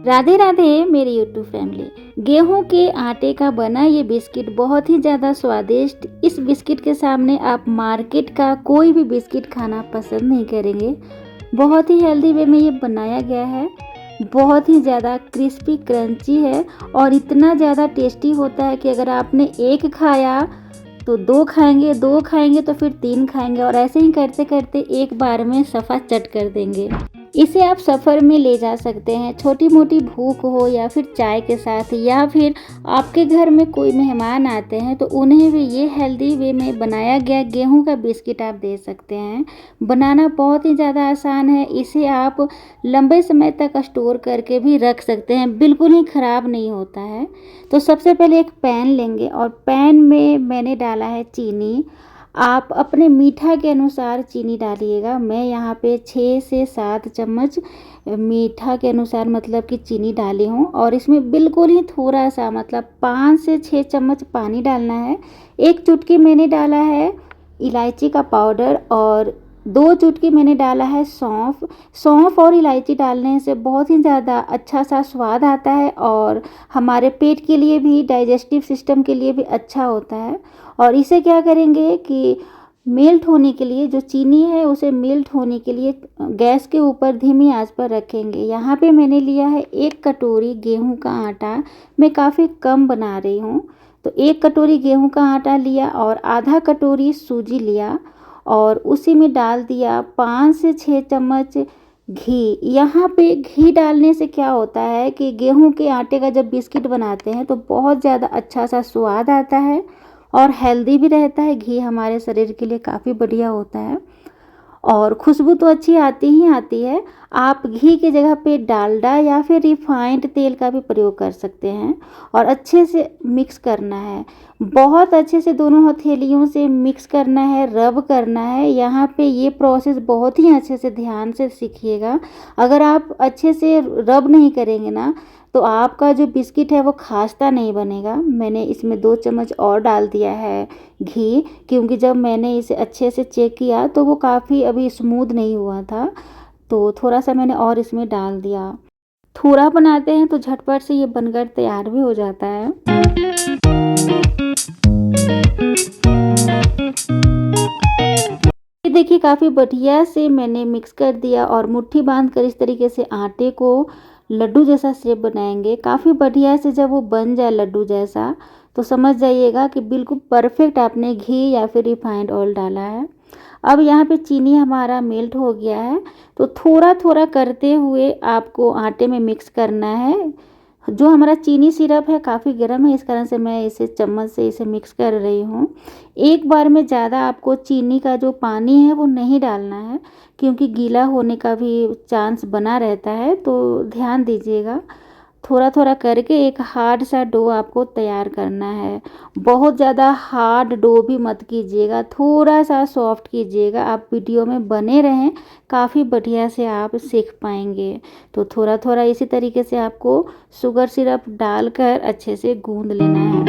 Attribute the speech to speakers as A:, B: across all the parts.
A: राधे राधे मेरी YouTube family. गेहूं के आटे का बना ये बिस्किट बहुत ही ज़्यादा स्वादिष्ट। इस बिस्किट के सामने आप मार्केट का कोई भी बिस्किट खाना पसंद नहीं करेंगे। बहुत ही हेल्दी वे में ये बनाया गया है। बहुत ही ज़्यादा क्रिस्पी क्रंची है और इतना ज़्यादा टेस्टी होता है कि अगर आपने एक खाया तो दो खाएंगे, दो खाएंगे तो फिर तीन खाएंगे और ऐसे ही करते करते एक बार में सफ़ा चट कर देंगे। इसे आप सफ़र में ले जा सकते हैं, छोटी मोटी भूख हो या फिर चाय के साथ, या फिर आपके घर में कोई मेहमान आते हैं तो उन्हें भी ये हेल्दी वे में बनाया गया गेहूं का बिस्किट आप दे सकते हैं। बनाना बहुत ही ज़्यादा आसान है। इसे आप लंबे समय तक स्टोर करके भी रख सकते हैं, बिल्कुल ही ख़राब नहीं होता है। तो सबसे पहले एक पैन लेंगे और पैन में मैंने डाला है चीनी। आप अपने मीठा के अनुसार चीनी डालिएगा। मैं यहाँ पे 6 से 7 चम्मच मीठा के अनुसार मतलब कि चीनी डाली हूँ और इसमें बिल्कुल ही थोड़ा सा मतलब 5 से 6 चम्मच पानी डालना है। एक चुटकी मैंने डाला है इलायची का पाउडर और 2 चुटकी मैंने डाला है सौंफ। सौंफ और इलायची डालने से बहुत ही ज़्यादा अच्छा सा स्वाद आता है और हमारे पेट के लिए भी, डाइजेस्टिव सिस्टम के लिए भी अच्छा होता है। और इसे क्या करेंगे कि मेल्ट होने के लिए, जो चीनी है उसे मेल्ट होने के लिए गैस के ऊपर धीमी आंच पर रखेंगे। यहाँ पे मैंने लिया है 1 कटोरी गेहूं का आटा। मैं काफ़ी कम बना रही हूँ, तो 1 कटोरी गेहूं का आटा लिया और आधा कटोरी सूजी लिया और उसी में डाल दिया 5 से 6 चम्मच घी। यहाँ पे घी डालने से क्या होता है कि गेहूं के आटे का जब बिस्किट बनाते हैं तो बहुत ज़्यादा अच्छा सा स्वाद आता है और हेल्दी भी रहता है। घी हमारे शरीर के लिए काफ़ी बढ़िया होता है और खुशबू तो अच्छी आती ही आती है। आप घी की जगह पे डालडा या फिर रिफाइंड तेल का भी प्रयोग कर सकते हैं और अच्छे से मिक्स करना है। बहुत अच्छे से दोनों हथेलियों से मिक्स करना है, रब करना है। यहाँ पे ये प्रोसेस बहुत ही अच्छे से ध्यान से सीखिएगा। अगर आप अच्छे से रब नहीं करेंगे ना तो आपका जो बिस्किट है वो खास्ता नहीं बनेगा। मैंने इसमें 2 चम्मच और डाल दिया है घी, क्योंकि जब मैंने इसे अच्छे से चेक किया तो वो काफ़ी अभी स्मूथ नहीं हुआ था, तो थोड़ा सा मैंने और इसमें डाल दिया। थोड़ा बनाते हैं तो झटपट से ये बनकर तैयार भी हो जाता है। ये देखिए काफ़ी बढ़िया से मैंने मिक्स कर दिया और मुट्ठी बांध कर इस तरीके से आटे को लड्डू जैसा शेप बनाएंगे। काफ़ी बढ़िया से जब वो बन जाए लड्डू जैसा तो समझ जाइएगा कि बिल्कुल परफेक्ट आपने घी या फिर रिफाइंड ऑयल डाला है। अब यहाँ पे चीनी हमारा मेल्ट हो गया है, तो थोड़ा थोड़ा करते हुए आपको आटे में मिक्स करना है। जो हमारा चीनी सिरप है काफ़ी गर्म है, इस कारण से मैं इसे चम्मच से इसे मिक्स कर रही हूँ। एक बार में ज़्यादा आपको चीनी का जो पानी है वो नहीं डालना है, क्योंकि गीला होने का भी चांस बना रहता है, तो ध्यान दीजिएगा। थोड़ा थोड़ा करके एक हार्ड सा डो आपको तैयार करना है। बहुत ज़्यादा हार्ड डो भी मत कीजिएगा, थोड़ा सा सॉफ्ट कीजिएगा। आप वीडियो में बने रहें, काफ़ी बढ़िया से आप सीख पाएंगे। तो थोड़ा थोड़ा इसी तरीके से आपको शुगर सिरप डालकर अच्छे से गूंद लेना है।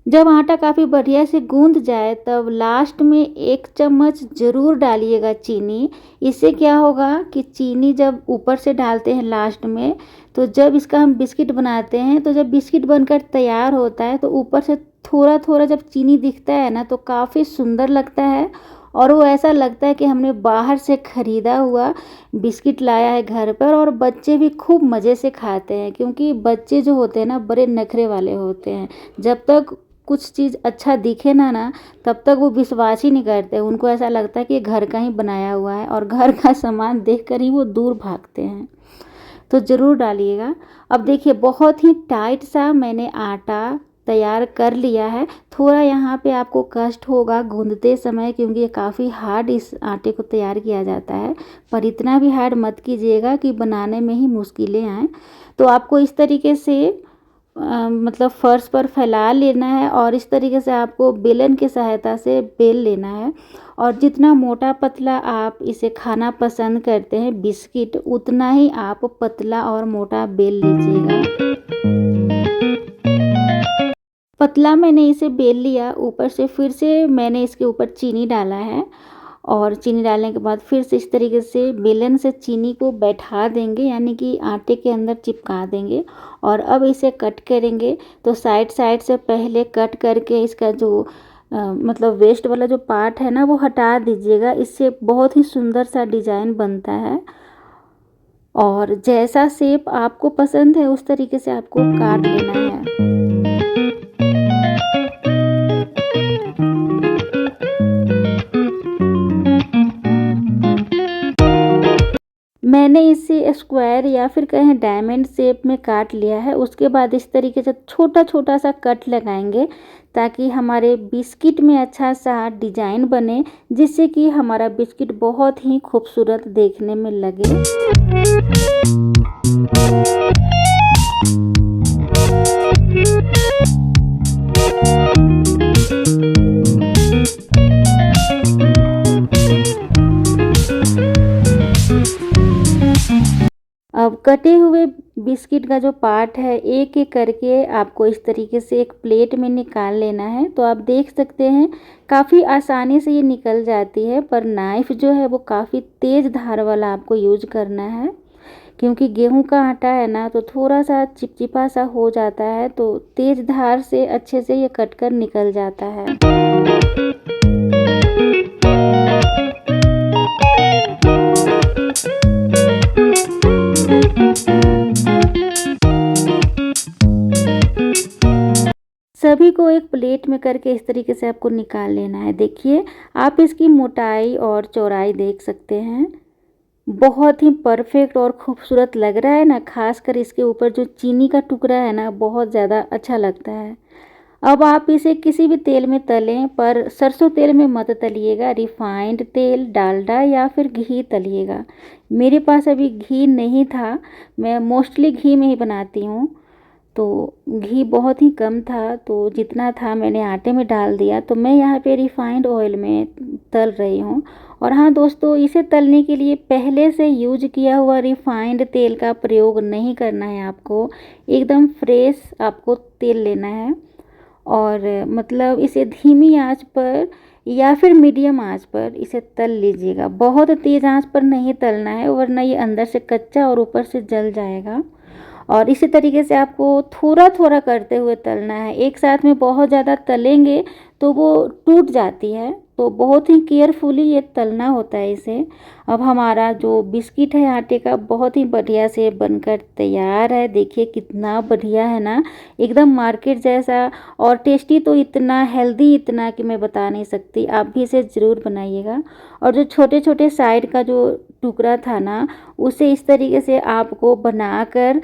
A: जब आटा काफ़ी बढ़िया से गूंद जाए तब लास्ट में 1 चम्मच ज़रूर डालिएगा चीनी। इससे क्या होगा कि चीनी जब ऊपर से डालते हैं लास्ट में, तो जब इसका हम बिस्किट बनाते हैं तो जब बिस्किट बनकर तैयार होता है तो ऊपर से थोड़ा थोड़ा जब चीनी दिखता है ना तो काफ़ी सुंदर लगता है और वो ऐसा लगता है कि हमने बाहर से ख़रीदा हुआ बिस्किट लाया है घर पर। और बच्चे भी खूब मज़े से खाते हैं, क्योंकि बच्चे जो होते हैं ना बड़े नखरे वाले होते हैं। जब तक कुछ चीज़ अच्छा दिखे ना तब तक वो विश्वास ही नहीं करते। उनको ऐसा लगता है कि घर का ही बनाया हुआ है और घर का सामान देखकर ही वो दूर भागते हैं। तो ज़रूर डालिएगा। अब देखिए बहुत ही टाइट सा मैंने आटा तैयार कर लिया है। थोड़ा यहाँ पे आपको कष्ट होगा गूंदते समय, क्योंकि ये काफ़ी हार्ड इस आटे को तैयार किया जाता है, पर इतना भी हार्ड मत कीजिएगा कि बनाने में ही मुश्किलें आएँ। तो आपको इस तरीके से मतलब फर्श पर फैला लेना है और इस तरीके से आपको बेलन की सहायता से बेल लेना है। और जितना मोटा पतला आप इसे खाना पसंद करते हैं बिस्किट, उतना ही आप पतला और मोटा बेल लीजिएगा। पतला मैंने इसे बेल लिया, ऊपर से फिर से मैंने इसके ऊपर चीनी डाला है और चीनी डालने के बाद फिर से इस तरीके से बेलन से चीनी को बैठा देंगे, यानी कि आटे के अंदर चिपका देंगे। और अब इसे कट करेंगे। तो साइड साइड से पहले कट करके इसका जो मतलब वेस्ट वाला जो पार्ट है ना वो हटा दीजिएगा। इससे बहुत ही सुंदर सा डिज़ाइन बनता है। और जैसा शेप आपको पसंद है उस तरीके से आपको काट लेना है। मैंने इसे स्क्वायर या फिर कहें डायमंड शेप में काट लिया है। उसके बाद इस तरीके से छोटा छोटा सा कट लगाएंगे ताकि हमारे बिस्किट में अच्छा सा डिजाइन बने, जिससे कि हमारा बिस्किट बहुत ही खूबसूरत देखने में लगे। अब कटे हुए बिस्किट का जो पार्ट है एक एक करके आपको इस तरीके से एक प्लेट में निकाल लेना है। तो आप देख सकते हैं काफ़ी आसानी से ये निकल जाती है, पर नाइफ़ जो है वो काफ़ी तेज़ धार वाला आपको यूज करना है, क्योंकि गेहूं का आटा है ना तो थोड़ा सा चिपचिपा सा हो जाता है। तो तेज़ धार से अच्छे से ये कट कर निकल जाता है। सभी को एक प्लेट में करके इस तरीके से आपको निकाल लेना है। देखिए आप इसकी मोटाई और चौड़ाई देख सकते हैं, बहुत ही परफेक्ट और खूबसूरत लग रहा है ना। खासकर इसके ऊपर जो चीनी का टुकड़ा है ना बहुत ज़्यादा अच्छा लगता है। अब आप इसे किसी भी तेल में तलें, पर सरसों तेल में मत तलिएगा, रिफाइंड तेल, डालडा या फिर घी तलिएगा। मेरे पास अभी घी नहीं था, मैं मोस्टली घी में ही बनाती हूँ। तो घी बहुत ही कम था, तो जितना था मैंने आटे में डाल दिया। तो मैं यहाँ पे रिफाइंड ऑयल में तल रही हूँ। और हाँ दोस्तों, इसे तलने के लिए पहले से यूज किया हुआ रिफाइंड तेल का प्रयोग नहीं करना है आपको, एकदम फ्रेश आपको तेल लेना है। और मतलब इसे धीमी आंच पर या फिर मीडियम आंच पर इसे तल लीजिएगा। बहुत तेज़ आंच पर नहीं तलना है, वरना ये अंदर से कच्चा और ऊपर से जल जाएगा। और इसी तरीके से आपको थोड़ा थोड़ा करते हुए तलना है। एक साथ में बहुत ज़्यादा तलेंगे तो वो टूट जाती है, तो बहुत ही केयरफुली ये तलना होता है इसे। अब हमारा जो बिस्किट है आटे का बहुत ही बढ़िया से बनकर तैयार है। देखिए कितना बढ़िया है ना, एकदम मार्केट जैसा। और टेस्टी तो इतना, हेल्दी इतना कि मैं बता नहीं सकती। आप भी इसे ज़रूर बनाइएगा। और जो छोटे छोटे साइड का जो टुकड़ा था ना, उसे इस तरीके से आपको बनाकर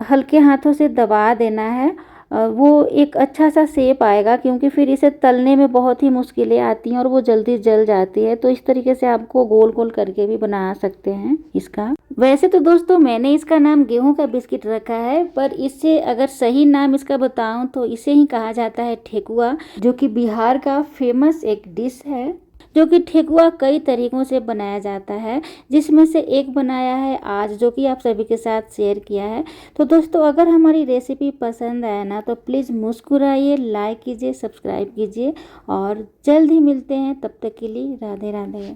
A: हल्के हाथों से दबा देना है। वो एक अच्छा सा शेप आएगा, क्योंकि फिर इसे तलने में बहुत ही मुश्किलें आती हैं और वो जल्दी जल जाती है। तो इस तरीके से आपको गोल गोल करके भी बना सकते हैं इसका। वैसे तो दोस्तों मैंने इसका नाम गेहूं का बिस्किट रखा है, पर इससे अगर सही नाम इसका बताऊं तो इसे ही कहा जाता है ठेकुआ, जो कि बिहार का फेमस एक डिश है। जो कि ठेकुआ कई तरीक़ों से बनाया जाता है, जिसमें से एक बनाया है आज, जो कि आप सभी के साथ शेयर किया है। तो दोस्तों अगर हमारी रेसिपी पसंद आए ना तो प्लीज़ मुस्कुराइए, लाइक कीजिए, सब्सक्राइब कीजिए। और जल्द ही मिलते हैं, तब तक के लिए राधे राधे।